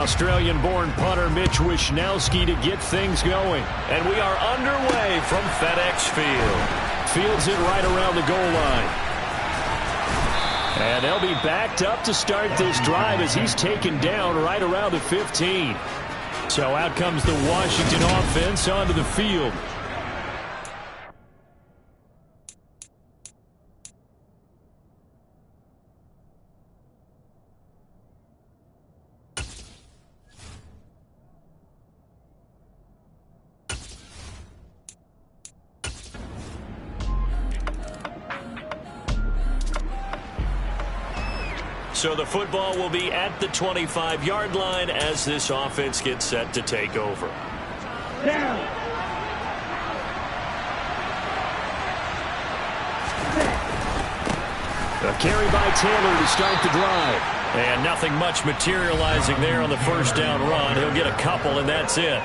Australian-born punter Mitch Wishnowsky to get things going. And we are underway from FedEx Field. Fields it right around the goal line. And they'll be backed up to start this drive as he's taken down right around the 15. So out comes the Washington offense onto the field. So the football will be at the 25-yard line as this offense gets set to take over. Down. A carry by Taylor to start the drive. And nothing much materializing there on the first down run. He'll get a couple, and that's it.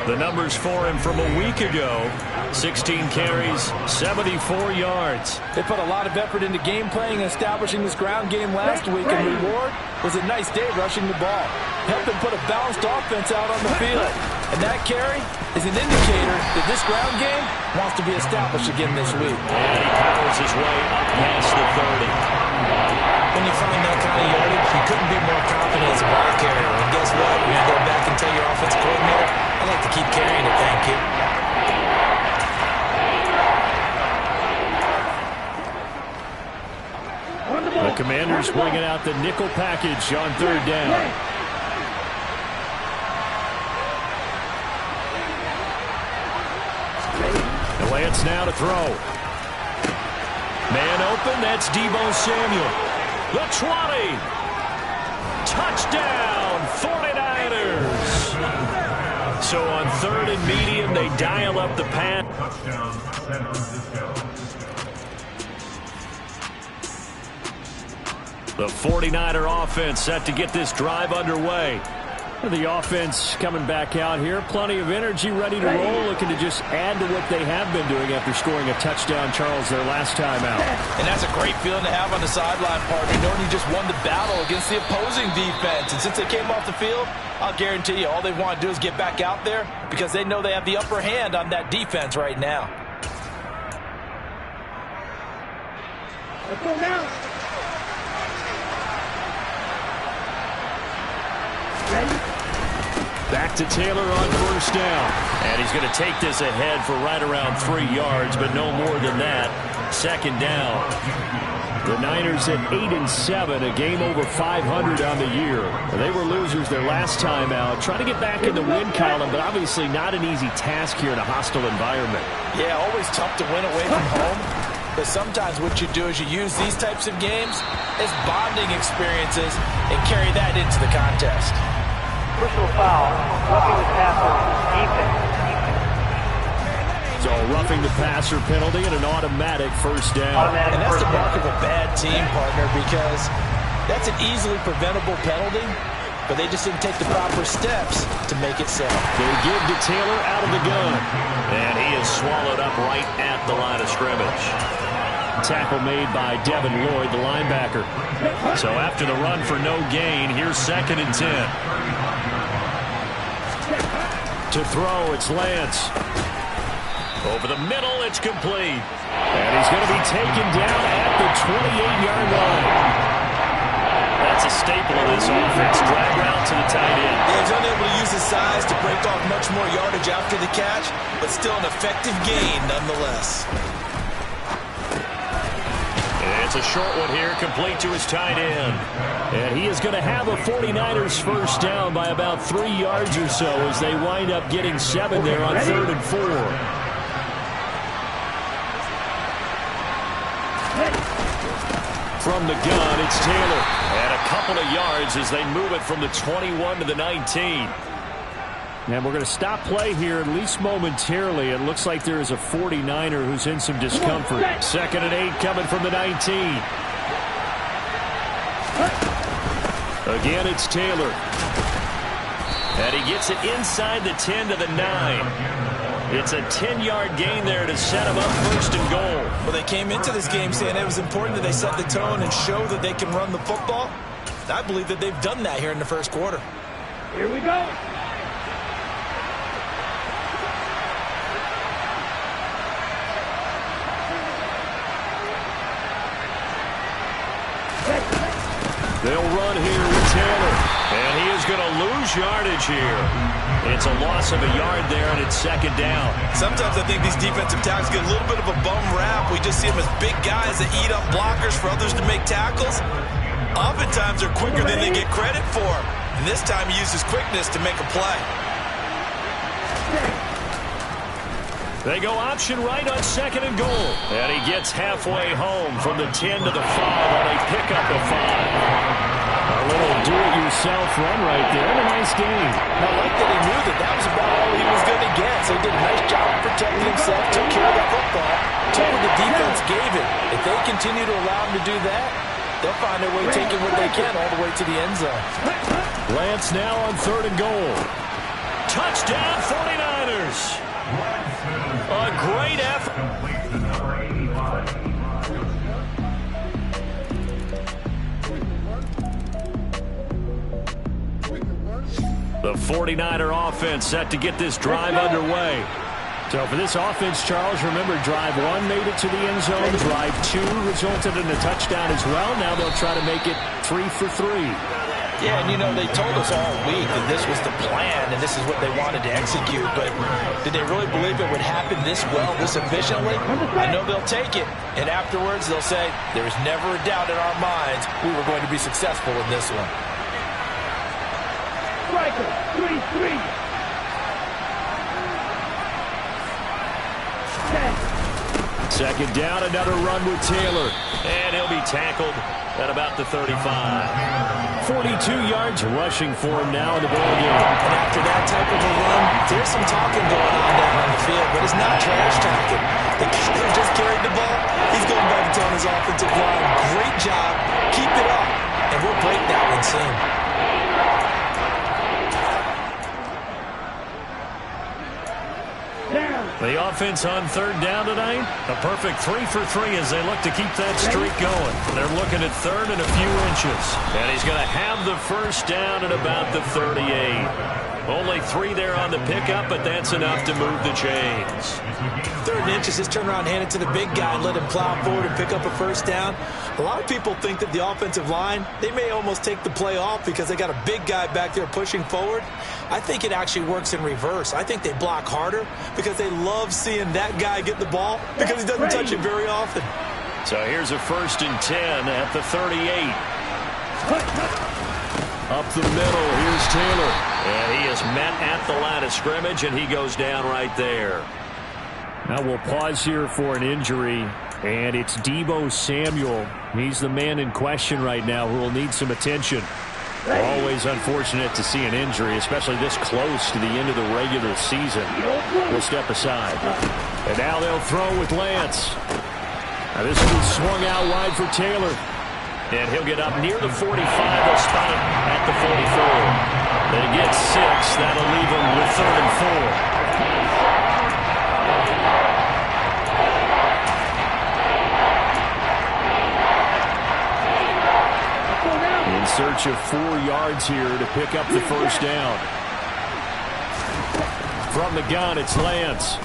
The numbers for him from a week ago: 16 carries, 74 yards. They put a lot of effort into game playing and establishing this ground game last week, and reward was a nice day rushing the ball. Helped them put a balanced offense out on the field. And that carry is an indicator that this ground game wants to be established again this week. And he powers his way up past the 30. When you find that kind of yardage, you couldn't be more confident as a ball carrier. And guess what? When you go back and tell your offensive coordinator, I'd like to keep carrying it, thank you. The Commanders bringing out the nickel package on third down. And Lance now to throw. Man open, that's Deebo Samuel. The 20. Touchdown, 49ers. So on third and medium, they dial up the pass. The 49er offense set to get this drive underway. The offense coming back out here. Plenty of energy, ready to roll, looking to just add to what they have been doing after scoring a touchdown, Charles, their last time out. And that's a great feeling to have on the sideline, partner, knowing you just won the battle against the opposing defense. And since they came off the field, I'll guarantee you all they want to do is get back out there because they know they have the upper hand on that defense right now. Let's go now. Back to Taylor on first down. And he's going to take this ahead for right around 3 yards, but no more than that. Second down. The Niners at 8-7, a game over 500 on the year. They were losers their last time out. Trying to get back in the win column, but obviously not an easy task here in a hostile environment. Yeah, always tough to win away from home. But sometimes what you do is you use these types of games as bonding experiences and carry that into the contest. Personal foul, roughing the passer, defense. So roughing the passer penalty and an automatic first down. And that's the mark of a bad team, partner, because that's an easily preventable penalty, but they just didn't take the proper steps to make it so. They give to Taylor out of the gun. And he is swallowed up right at the line of scrimmage. Tackle made by Devin Lloyd, the linebacker. So after the run for no gain, here's 2nd and 10. To throw, it's Lance. Over the middle, it's complete. And he's going to be taken down at the 28-yard line. That's a staple of this offense. Drag route to the tight end. Yeah, he's unable to use his size to break off much more yardage after the catch, but still an effective gain nonetheless. It's a short one here, complete to his tight end. And he is going to have a 49ers first down by about 3 yards or so as they wind up getting 7 there on 3rd and 4. From the gun, it's Taylor. And a couple of yards as they move it from the 21 to the 19. And we're going to stop play here, at least momentarily. It looks like there is a 49er who's in some discomfort. 2nd and 8 coming from the 19. Again, it's Taylor. And he gets it inside the 10 to the 9. It's a 10-yard gain there to set him up 1st and goal. Well, they came into this game saying it was important that they set the tone and show that they can run the football. I believe that they've done that here in the first quarter. Here we go. They'll run here with Taylor. And he is going to lose yardage here. It's a loss of a yard there, and it's second down. Sometimes I think these defensive tackles get a little bit of a bum rap. We just see them as big guys that eat up blockers for others to make tackles. Oftentimes they're quicker than they get credit for. And this time he uses quickness to make a play. They go option right on second and goal. And he gets halfway home from the 10 to the 5 on a pickup of 5. A little do-it-yourself run right there, and a nice game. I like that he knew that was about all he was going to get. So he did a nice job of protecting himself, took care of the football, took what the defense gave it. If they continue to allow him to do that, they'll find their way taking what they can all the way to the end zone. Lance now on third and goal. Touchdown 49ers. A great effort. The 49er offense set to get this drive underway. So for this offense, Charles, remember, drive 1 made it to the end zone. Drive 2 resulted in a touchdown as well. Now they'll try to make it 3 for 3. Yeah, and you know, they told us all week that this was the plan and this is what they wanted to execute, but did they really believe it would happen this well, this efficiently? I know they'll take it, and afterwards they'll say, there's never a doubt in our minds we were going to be successful in this one. Striker, 3-3. Second down, another run with Taylor. And he'll be tackled at about the 35. 42 yards rushing for him now in the ball game. And after that type of a run, there's some talking going on down on the field, but it's not trash talking. The kicker just carried the ball. He's going back to tell his offensive line, great job, keep it up, and we'll break that one soon. The offense on third down tonight, a perfect 3 for 3 as they look to keep that streak going. They're looking at third and a few inches. And he's going to have the first down at about the 38. Only 3 there on the pickup, but that's enough to move the chains. Third and inches, just turn around, hand it to the big guy, and let him plow forward and pick up a first down. A lot of people think that the offensive line, they may almost take the play off because they got a big guy back there pushing forward. I think it actually works in reverse. I think they block harder because they love seeing that guy get the ball because he doesn't touch it very often. So here's a 1st and 10 at the 38. Up the middle, here's Taylor. And he is met at the line of scrimmage, and he goes down right there. Now we'll pause here for an injury, and it's Deebo Samuel. He's the man in question right now who will need some attention. Always unfortunate to see an injury, especially this close to the end of the regular season. We'll step aside. And now they'll throw with Lance. Now this will be swung out wide for Taylor. And he'll get up near the 45. They'll spot him at the 44. They get 6. That'll leave him with 3rd and 4. In search of 4 yards here to pick up the first down. From the gun, it's Lance.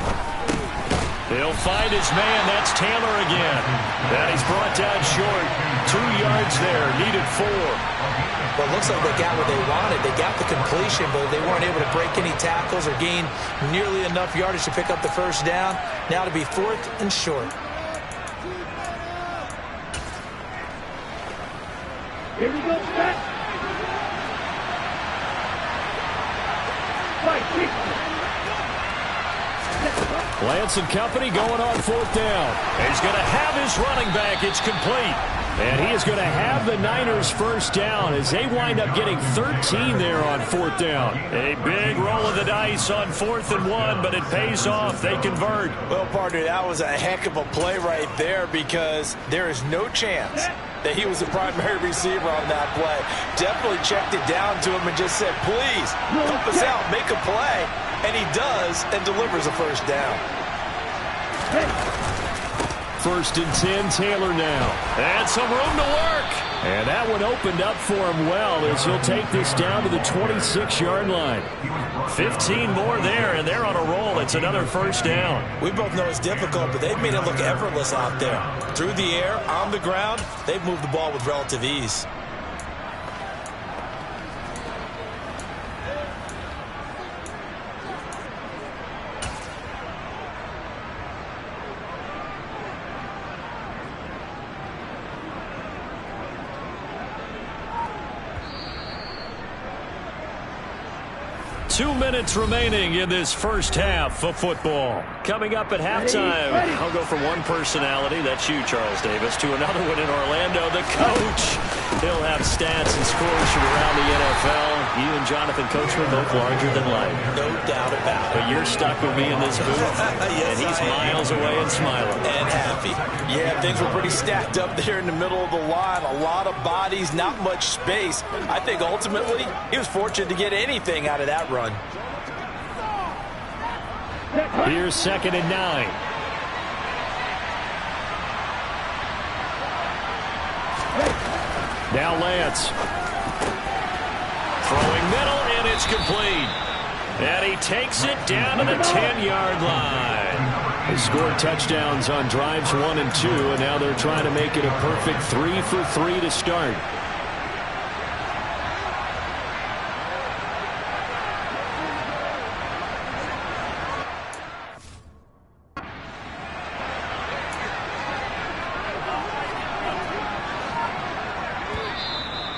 He'll find his man. That's Taylor again. And he's brought down short. 2 yards there. Needed 4. Well, it looks like they got what they wanted. They got the completion, but they weren't able to break any tackles or gain nearly enough yardage to pick up the first down. Now to be 4th and short. Here we go, set. Lance and company going on 4th down. He's going to have his running back. It's complete. And he is going to have the Niners first down as they wind up getting 13 there on 4th down. A big roll of the dice on 4th and 1, but it pays off. They convert. Well, partner, that was a heck of a play right there because there is no chance that he was the primary receiver on that play. Definitely checked it down to him and just said, please, help us out, make a play. And he does and delivers a first down. 1st and 10, Taylor now. And some room to work. And that one opened up for him well as he'll take this down to the 26-yard line. 15 more there, and they're on a roll. It's another first down. We both know it's difficult, but they've made it look effortless out there. Through the air, on the ground, they've moved the ball with relative ease. Two minutes remaining in this first half of football. Coming up at halftime, I'll go from one personality, that's you, Charles Davis, to another one in Orlando, the coach. He'll have stats and scores from around the NFL. You and Jonathan Coachman both larger than life. No doubt about it. But you're stuck with me in this booth, yes, and he's miles away and smiling. And happy. Yeah, things were pretty stacked up there in the middle of the line. A lot of bodies, not much space. I think ultimately he was fortunate to get anything out of that run. Here's 2nd and 9. Now Lance. Throwing middle, and it's complete. And he takes it down to the 10-yard line. They scored touchdowns on drives 1 and 2, and now they're trying to make it a perfect 3 for 3 to start.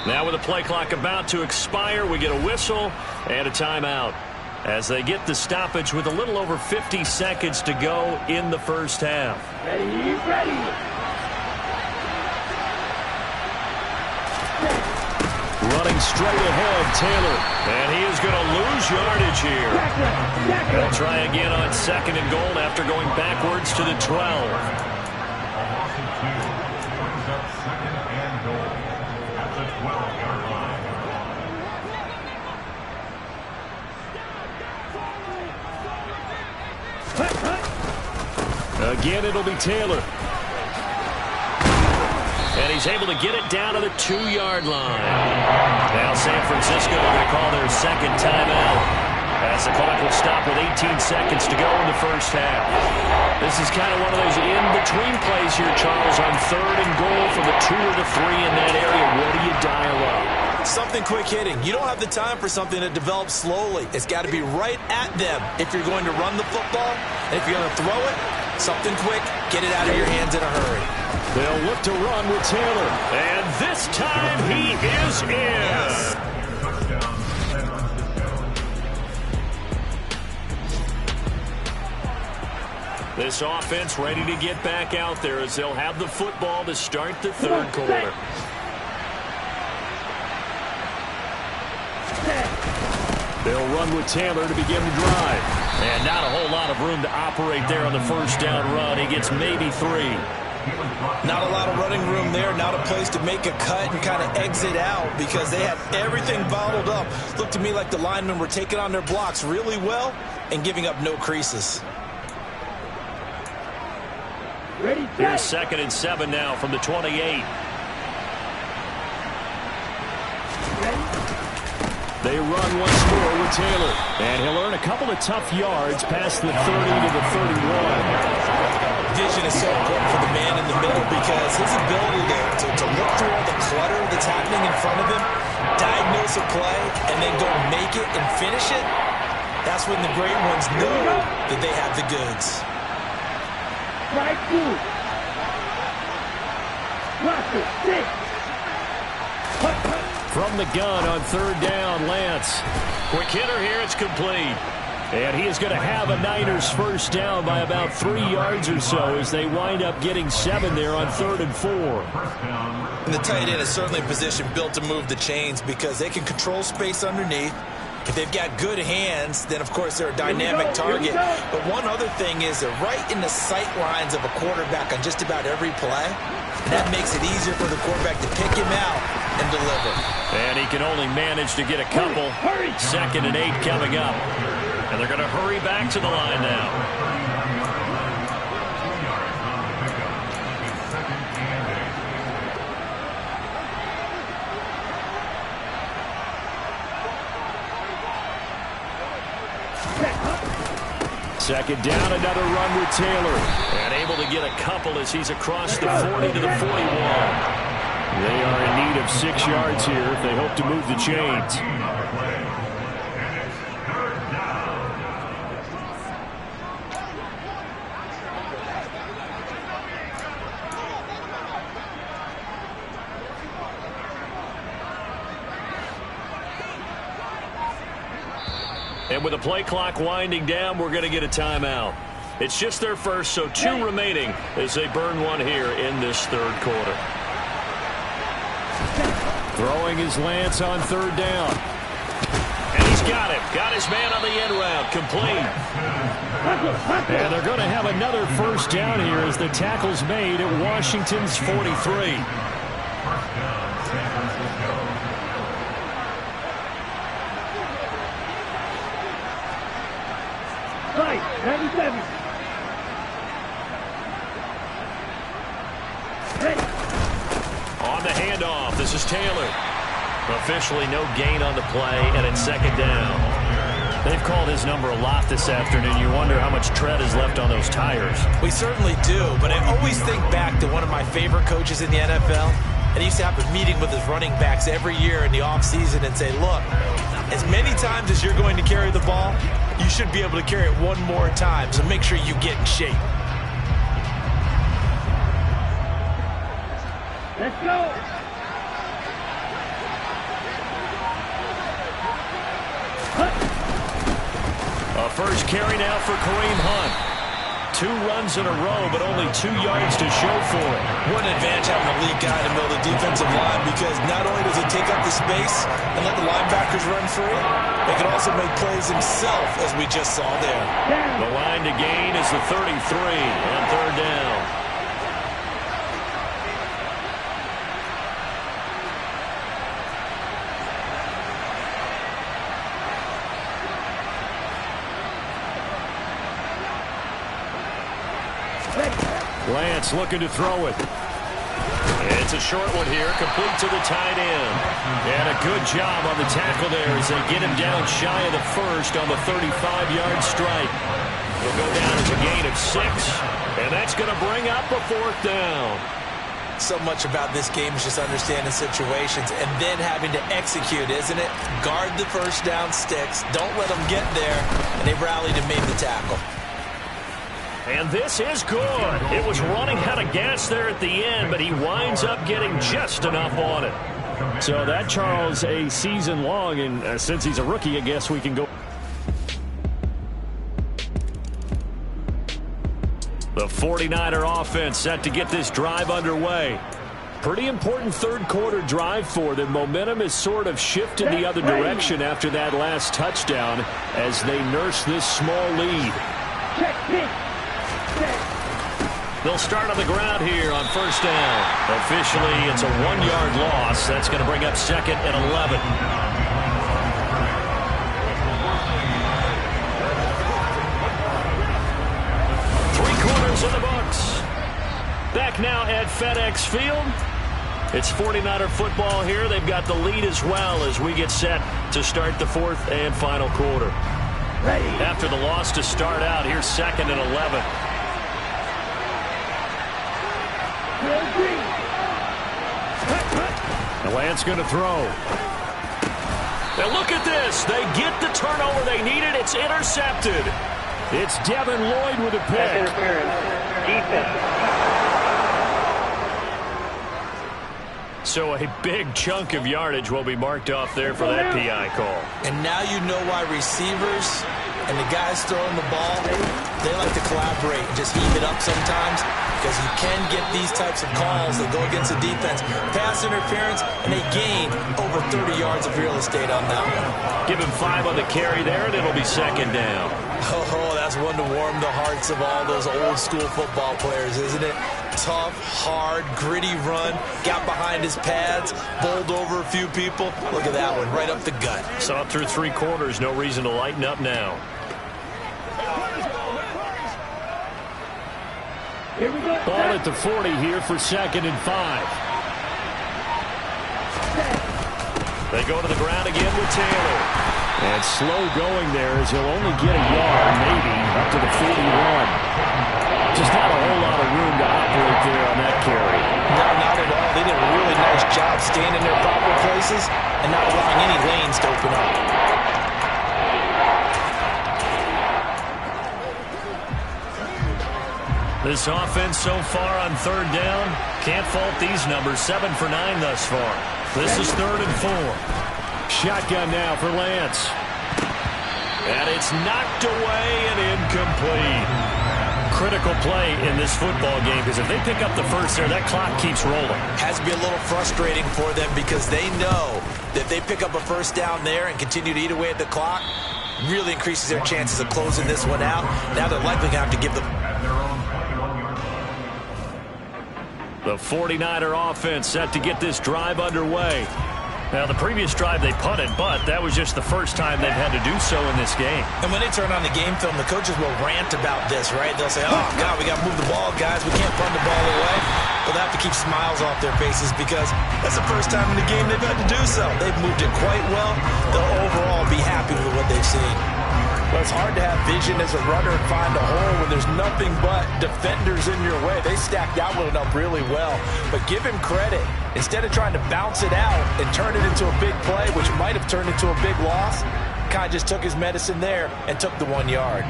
Now with the play clock about to expire, we get a whistle and a timeout as they get the stoppage with a little over 50 seconds to go in the first half. Ready. Running straight ahead, Taylor. And he is going to lose yardage here. They'll try again on 2nd and goal after going backwards to the 12. Again, it'll be Taylor. And he's able to get it down to the 2-yard line. Now San Francisco are going to call their second timeout as the clock will stop with 18 seconds to go in the first half. This is kind of one of those in-between plays here, Charles, on 3rd and goal from the 2 or the 3 in that area. What do you dial up? Something quick hitting. You don't have the time for something that develops slowly. It's got to be right at them if you're going to run the football. And if you're going to throw it, something quick, get it out of your hands in a hurry. They'll look to run with Taylor. And this time he is in. Yes. This offense ready to get back out there as they'll have the football to start the 3rd quarter. They'll run with Taylor to begin the drive. And not a whole lot of room to operate there on the first down run. He gets maybe 3. Not a lot of running room there. Not a place to make a cut and kind of exit out because they had everything bottled up. Looked to me like the linemen were taking on their blocks really well and giving up no creases. Here's 2nd and 7 now from the 28. They run once more with Taylor. And he'll earn a couple of tough yards past the 30 to the 31. Vision is so important for the man in the middle because his ability to look through all the clutter that's happening in front of him, diagnose a play, and then go make it and finish it, that's when the great ones know that they have the goods. Right through. From the gun on 3rd down, Lance. Quick hitter here, it's complete. And he is going to have a Niners first down by about 3 yards or so as they wind up getting 7 there on 3rd and 4. And the tight end is certainly a position built to move the chains because they can control space underneath. If they've got good hands, then, of course, they're a dynamic target. But one other thing is they're right in the sight lines of a quarterback on just about every play. And that makes it easier for the quarterback to pick him out and deliver. And he can only manage to get a couple. 2nd and 8 coming up. And they're going to hurry back to the line now. Second down, another run with Taylor. And able to get a couple as he's across the 40 to the 41. They are in need of 6 yards here if they hope to move the chains. And with the play clock winding down, we're going to get a timeout. It's just their first, so 2 remaining as they burn one here in this third quarter. Throwing his Lance on third down. And he's got it. Got his man on the end route. Complete. And they're going to have another first down here as the tackle's made at Washington's 43. Right, 97. Ready. On the handoff, this is Taylor. Officially no gain on the play, and it's second down. They've called his number a lot this afternoon. You wonder how much tread is left on those tires. We certainly do, but I always think back to one of my favorite coaches in the NFL. And he used to have a meeting with his running backs every year in the offseason and say, look, as many times as you're going to carry the ball, you should be able to carry it one more time, so make sure you get in shape. Let's go. A first carry now for Kareem Hunt. 2 runs in a row, but only 2 yards to show for it. What an advantage having a lead guy in the middle of the defensive line, because not only does he take up the space and let the linebackers run free, he can also make plays himself, as we just saw there. The line to gain is the 33 on third down. Lance looking to throw it. It's a short one here, complete to the tight end. And a good job on the tackle there as they get him down shy of the first on the 35-yard strike. It'll go down as a gain of 6, and that's going to bring up a 4th down. So much about this game is just understanding situations and then having to execute, isn't it? Guard the first down sticks, don't let them get there, and they rallied and made the tackle. And this is good. It was running out of gas there at the end, but he winds up getting just enough on it. So that, Charles, a season long, and since he's a rookie, I guess we can go. The 49er offense set to get this drive underway. Pretty important third quarter drive for them. Momentum has sort of shifted the other direction after that last touchdown as they nurse this small lead. Check, pick. They'll start on the ground here on first down. Officially, it's a 1-yard loss. That's going to bring up 2nd and 11. Three-quarters in the books. Back now at FedEx Field. It's 49er football here. They've got the lead as well as we get set to start the 4th and final quarter. Ready. After the loss to start out, here's 2nd and 11. And Lance going to throw. Now look at this. They get the turnover they needed. It's intercepted. It's Devin Lloyd with a pick. Interference. Defense. So a big chunk of yardage will be marked off there for that PI call. And now you know why receivers and the guys throwing the ball, they like to collaborate and just heave it up sometimes, because you can get these types of calls that go against the defense. Pass interference, and they gain over 30 yards of real estate on that one. Give him 5 on the carry there, and it'll be 2nd down. Oh, that's one to warm the hearts of all those old school football players, isn't it? Tough, hard, gritty run, got behind his pads, bowled over a few people. Look at that one, right up the gut. Saw it through 3 quarters, no reason to lighten up now. Here we go. Ball at the 40 here for 2nd and 5. They go to the ground again with Taylor. And slow going there as he'll only get a yard, maybe, up to the 41. Just not a whole lot of room to operate there on that carry. No, not at all. They did a really nice job staying in their proper places and not allowing any lanes to open up. This offense so far on third down, can't fault these numbers. 7 for 9 thus far. This is 3rd and 4. Shotgun now for Lance. And it's knocked away and incomplete. Critical play in this football game, because if they pick up the first there, that clock keeps rolling. Has to be a little frustrating for them because they know that if they pick up a first down there and continue to eat away at the clock, really increases their chances of closing this one out. Now they're likely going to have to give them. The 49er offense set to get this drive underway. Now, the previous drive they punted, but that was just the first time they've had to do so in this game. And when they turn on the game film, the coaches will rant about this, right? They'll say, oh, God, we got to move the ball, guys. We can't punt the ball away. But they have to keep smiles off their faces because that's the first time in the game they've had to do so. They've moved it quite well. They'll overall be happy with what they've seen. Well, it's hard to have vision as a runner and find a hole when there's nothing but defenders in your way. They stacked that one up really well. But give him credit. Instead of trying to bounce it out and turn it into a big play, which might have turned into a big loss, kind of just took his medicine there and took the 1 yard.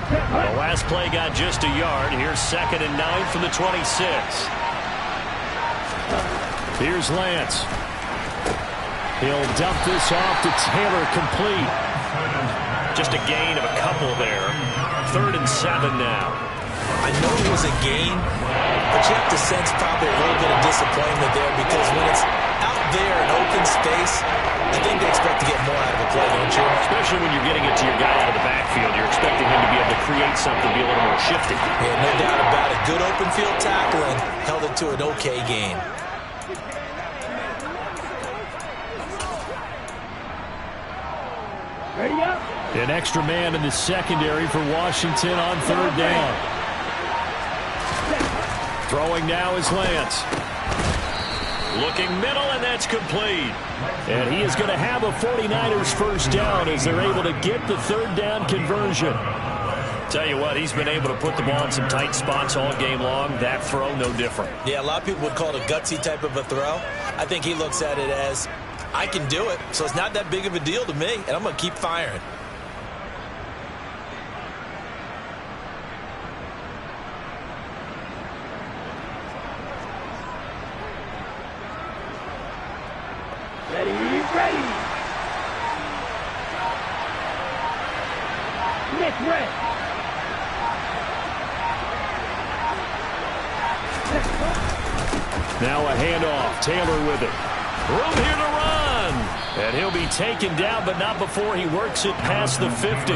The last play got just a yard. Here's 2nd and 9 from the 26. Here's Lance. He'll dump this off to Taylor, complete. Just a gain of a couple there. 3rd and 7 now. I know it was a gain, but you have to sense probably a little bit of disappointment there because when it's out there in open space, I think they expect to get more out of a play, don't you? Especially when you're getting it to your guy out of the backfield. You're expecting him to be able to create something, be a little more shifty. Yeah, no doubt about it. Good open field tackle and held it to an okay gain. Ready up. An extra man in the secondary for Washington on 3rd down. Throwing now is Lance. Looking middle, and that's complete. And he is going to have a 49ers first down as they're able to get the 3rd down conversion. Tell you what, he's been able to put the ball in some tight spots all game long. That throw, no different. Yeah, a lot of people would call it a gutsy type of a throw. I think he looks at it as, I can do it, so it's not that big of a deal to me, and I'm going to keep firing. Ready, ready. Next rest. Now a handoff. Taylor with it. Room here to run. And he'll be taken down, but not before he works it past the 50.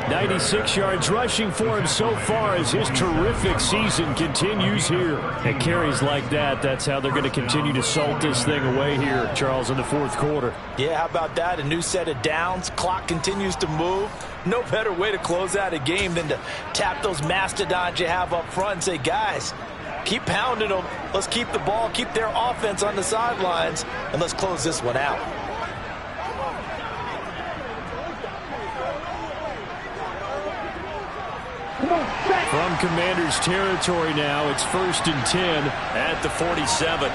96 yards rushing for him so far as his terrific season continues here. And carries like that, that's how they're going to continue to salt this thing away here, Charles, in the 4th quarter. Yeah, how about that? A new set of downs. Clock continues to move. No better way to close out a game than to tap those mastodons you have up front and say, guys, keep pounding them. Let's keep the ball, keep their offense on the sidelines, and let's close this one out. From Commander's territory now, it's 1st and 10 at the 47.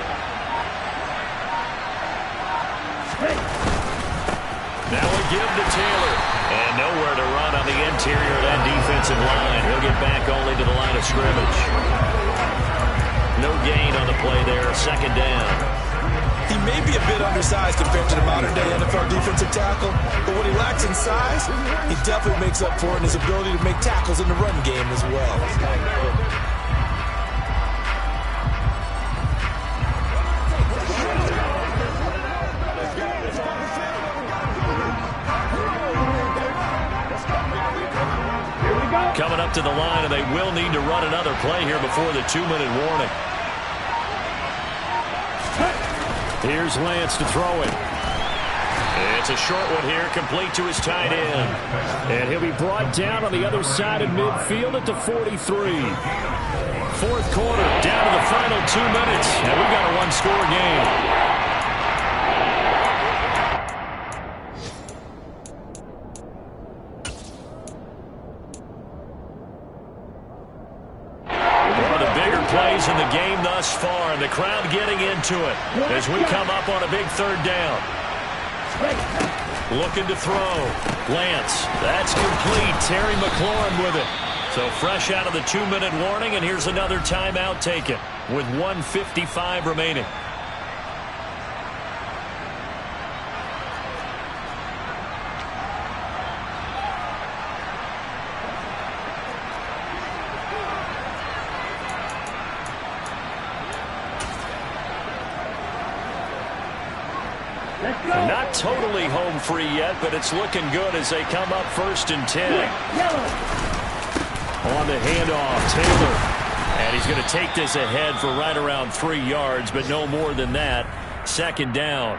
Now a give to Taylor. And nowhere to run on the interior of that defensive line. He'll get back only to the line of scrimmage. No gain on the play there, 2nd down. He may be a bit undersized compared to the modern-day NFL defensive tackle, but what he lacks in size, he definitely makes up for in his ability to make tackles in the run game as well. Coming up to the line, and they will need to run another play here before the 2-minute warning. Here's Lance to throw it. It's a short one here, complete to his tight end. And he'll be brought down on the other side of midfield at the 43. 4th quarter, down to the final 2 minutes, and we've got a 1-score game. to it as we come up on a big third down. Looking to throw. Lance. That's complete. Terry McLaurin with it. So fresh out of the 2-minute warning, and here's another timeout taken with 1:55 remaining. Not totally home free yet, but it's looking good as they come up 1st and 10. On the handoff, Taylor. And he's going to take this ahead for right around 3 yards, but no more than that. 2nd down.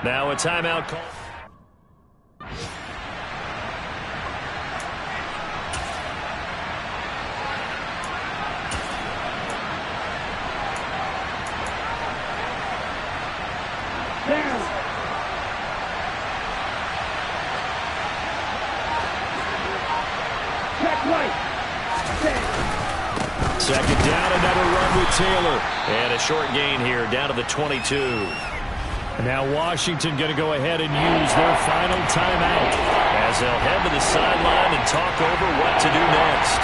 Now a timeout call. Second down, another run with Taylor. And a short gain here, down to the 22. And now Washington going to go ahead and use their final timeout as they'll head to the sideline and talk over what to do next.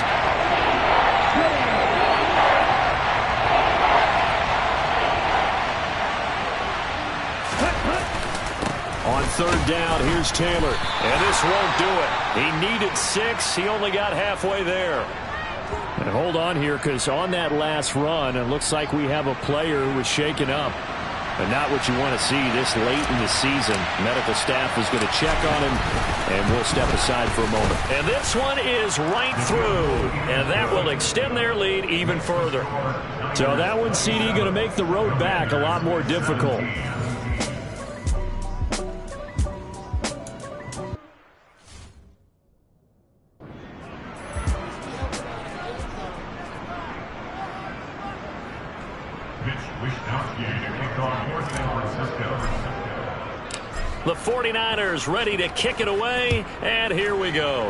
On 3rd down, here's Taylor. And this won't do it. He needed 6. He only got halfway there. And hold on here, because on that last run, it looks like we have a player who was shaken up. And not what you want to see this late in the season. Medical staff is going to check on him, and we'll step aside for a moment. And this one is right through, and that will extend their lead even further. So that one, CD, going to make the road back a lot more difficult. The 49ers ready to kick it away, and here we go.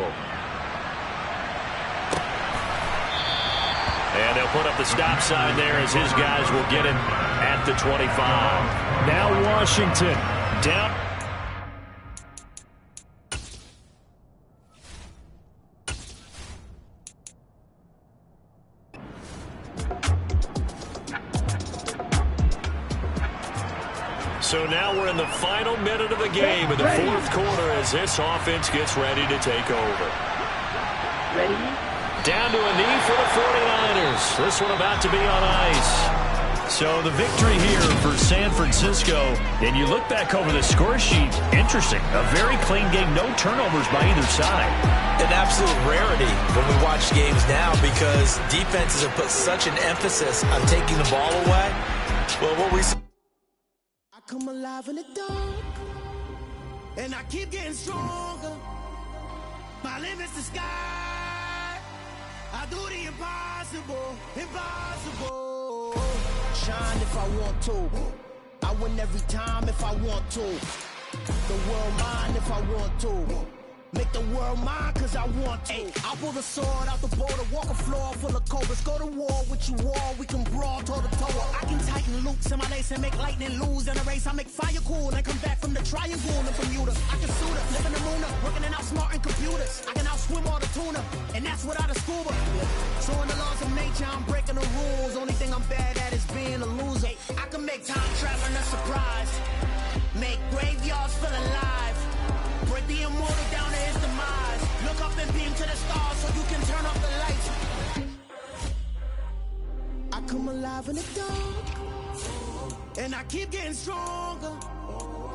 And they'll put up the stop sign there as his guys will get him at the 25. Now Washington down. So now we're in the final minute of the game in the 4th quarter as this offense gets ready to take over. Ready? Down to a knee for the 49ers. This one about to be on ice. So the victory here for San Francisco. And you look back over the score sheet. Interesting. A very clean game. No turnovers by either side. An absolute rarity when we watch games now because defenses have put such an emphasis on taking the ball away. Well, what we see. Come alive in the dark, and I keep getting stronger. My limit's the sky. I do the impossible, impossible. Shine if I want to. I win every time if I want to. The world mine if I want to. Make the world mine cause I want to. I'll pull the sword out the border, walk a floor full of cobras. Go to war with you all, we can brawl toe to toe. I can tighten loops in my lace and make lightning lose in a race. I make fire cool and come back from the triangle in Bermuda. I can shoot her, live in the moon, working and outsmarting computers. I can outswim all the tuna, and that's without a scuba. So in the laws of nature, I'm breaking the rules. Only thing I'm bad at is being a loser. I can make time traveling a surprise. Make graveyards feel alive. Break the immortal down to his demise. Look up and beam to the stars so you can turn off the lights. I come alive in the dark, and I keep getting stronger.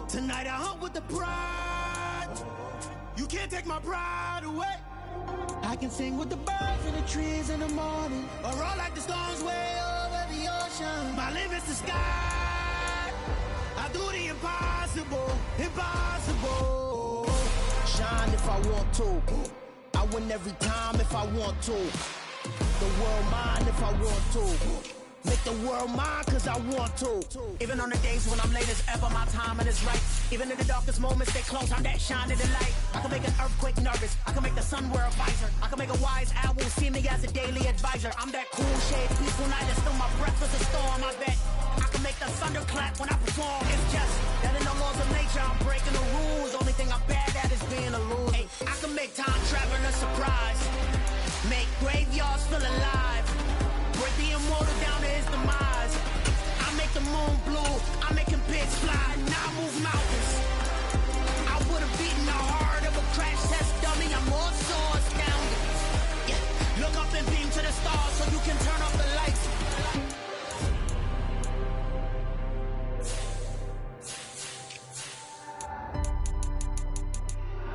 Tonight I hunt with the pride. You can't take my pride away. I can sing with the birds and the trees in the morning, or roll like the storms way over the ocean. My limit's the sky. I do the impossible, impossible. Shine if I want to. I win every time if I want to. The world mine if I want to. Make the world mine cause I want to. Even on the days when I'm late as ever, my timing is right. Even in the darkest moments, stay close, I'm that shining the light. I can make an earthquake nervous, I can make the sun wear a visor. I can make a wise owl see me as a daily advisor. I'm that cool shade, peaceful night, and still my breath is a storm, I bet. I can make the thunderclap when I perform. It's just that in the laws of nature, I'm breaking the rules. Only thing I'm bad at is being a loser. Hey, I can make time traveling a surprise. Make graveyards feel alive. Break the immortal down to his demise. I make the moon blue. I make him pigs fly. Now I move mountains. I would have beaten the heart of a crash test dummy. I'm more so astounded. Yeah. Look up and beam to the stars so you can turn off the lights.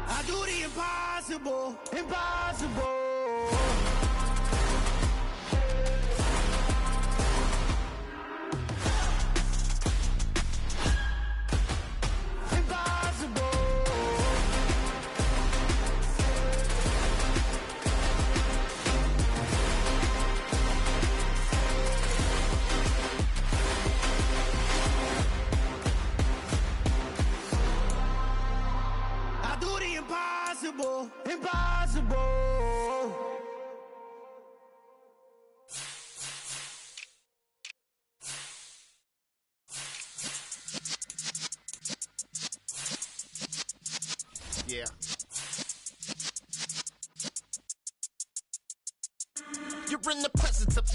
I do the impossible, impossible. Impossible, impossible. Yeah. You're in the presence of